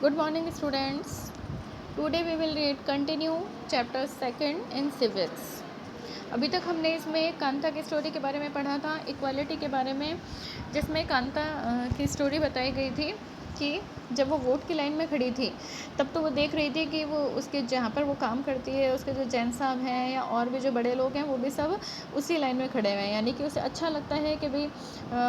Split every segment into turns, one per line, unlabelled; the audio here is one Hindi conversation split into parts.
Good morning, students. Today we will read continue chapter second in civics. अभी तक हमने इसमें कांता की स्टोरी के बारे में पढ़ा था, इक्वालिटी के बारे में, जिसमें कांता की स्टोरी बताई गई थी कि जब वो वोट की लाइन में खड़ी थी तब तो वो देख रही थी कि वो उसके जहाँ पर वो काम करती है उसके जो जैन साहब हैं या और भी जो बड़े लोग हैं वो भी सब उसी लाइन में खड़े हुए हैं, यानी कि उसे अच्छा लगता है कि भाई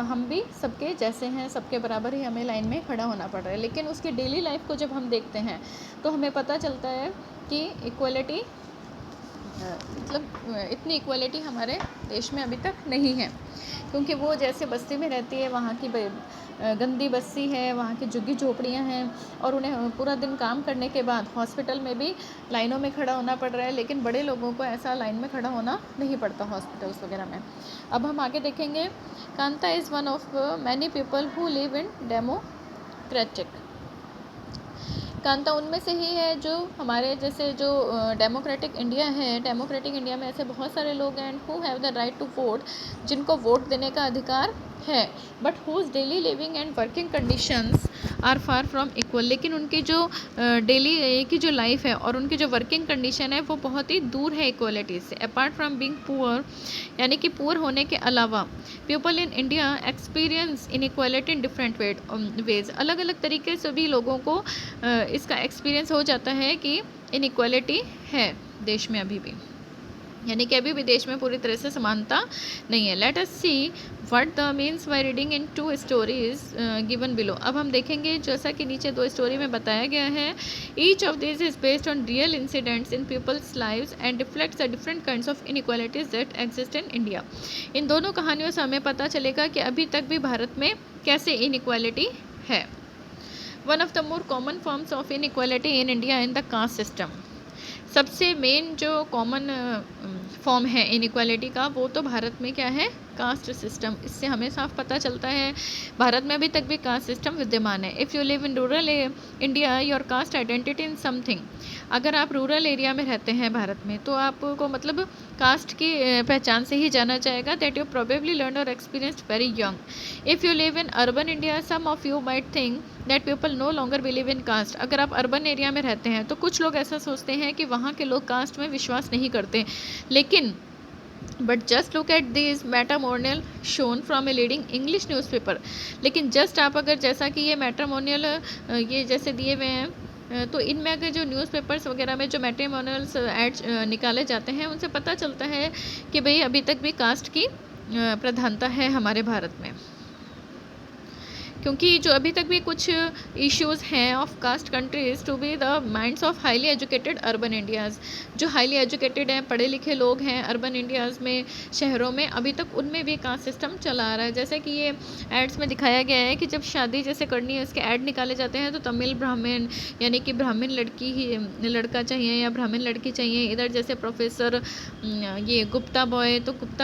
हम भी सबके जैसे हैं, सबके बराबर ही हमें लाइन में खड़ा होना पड़ रहा है। लेकिन उसकी डेली लाइफ को जब हम देखते हैं तो हमें पता चलता है कि इक्वलिटी मतलब इतनी इक्वलिटी हमारे देश में अभी तक नहीं है, क्योंकि वो जैसे बस्ती में रहती है, वहाँ की गंदी बस्ती है, वहाँ की झुग्गी झोपड़ियाँ हैं और उन्हें पूरा दिन काम करने के बाद हॉस्पिटल में भी लाइनों में खड़ा होना पड़ रहा है। लेकिन बड़े लोगों को ऐसा लाइन में खड़ा होना नहीं पड़ता हॉस्पिटल्स वगैरह में। अब हम आगे देखेंगे। Kanta is one of many people who live in democratic. Kanta उनमें से ही है जो हमारे जैसे जो डेमोक्रेटिक इंडिया है, डेमोक्रेटिक इंडिया में ऐसे बहुत सारे लोग हैं who have the right to vote, जिनको वोट देने का अधिकार है, but whose daily living and working conditions are far from equal. लेकिन उनकी जो डेली की जो लाइफ है और उनकी जो वर्किंग कंडीशन है वो बहुत ही दूर है इक्वलिटी से। अपार्ट फ्रॉम बीइंग पुअर, यानी कि पुअर होने के अलावा, people in India experience inequality in different ways. अलग अलग तरीके से भी लोगों को इसका एक्सपीरियंस हो जाता है कि इनइक्वालिटी है देश में अभी भी, यानी कि अभी भी देश में पूरी तरह से समानता नहीं है। Let us see what the means by reading in two stories given below. अब हम देखेंगे जैसा कि नीचे दो स्टोरी में बताया गया है। Each of this is based on real incidents in people's lives and reflects the different kinds of inequalities that exist in India. इन दोनों कहानियों से हमें पता चलेगा कि अभी तक भी भारत में कैसे इनइक्वालिटी है। One of the more common forms of inequality in India in the caste system. सबसे मेन जो कॉमन फॉर्म है इनइक्वालिटी का वो तो भारत में क्या है, कास्ट सिस्टम। इससे हमें साफ पता चलता है भारत में अभी तक भी कास्ट सिस्टम विद्यमान है। If you live in rural India your cast identity in something. अगर आप रूरल एरिया में रहते हैं भारत में तो आपको मतलब कास्ट की पहचान से ही जाना जाएगा, दैट यू प्रोबेबली लर्न और experienced very young. If you live in urban India some of you might think that people no longer believe in caste. अगर आप अर्बन एरिया में रहते हैं तो कुछ लोग ऐसा सोचते हैं कि वहाँ के लोग कास्ट में विश्वास नहीं करते, लेकिन but just look at this matrimonial shown from a leading English newspaper. लेकिन जस्ट आप अगर जैसा कि ये मैट्रिमोनियल ये जैसे दिए हुए हैं तो इनमें अगर जो न्यूज़पेपर्स वगैरह में जो मैट्रिमोनियल्स एड्स निकाले जाते हैं उनसे पता चलता है कि भाई अभी तक भी कास्ट की प्रधानता है हमारे भारत में, क्योंकि जो अभी तक भी कुछ इश्यूज़ हैं of caste countries to be the minds of highly educated urban Indians. जो हाईली एजुकेटेड हैं, पढ़े लिखे लोग हैं अर्बन इंडियाज़ में, शहरों में, अभी तक उनमें भी कास्ट सिस्टम चला आ रहा है। जैसे कि ये एड्स में दिखाया गया है कि जब शादी जैसे करनी है उसके ऐड निकाले जाते हैं तो तमिल ब्राह्मण, यानी कि ब्राह्मण लड़की ही लड़का चाहिए या ब्राह्मण लड़की चाहिए। इधर जैसे प्रोफेसर ये गुप्ता बॉय, तो गुप्ता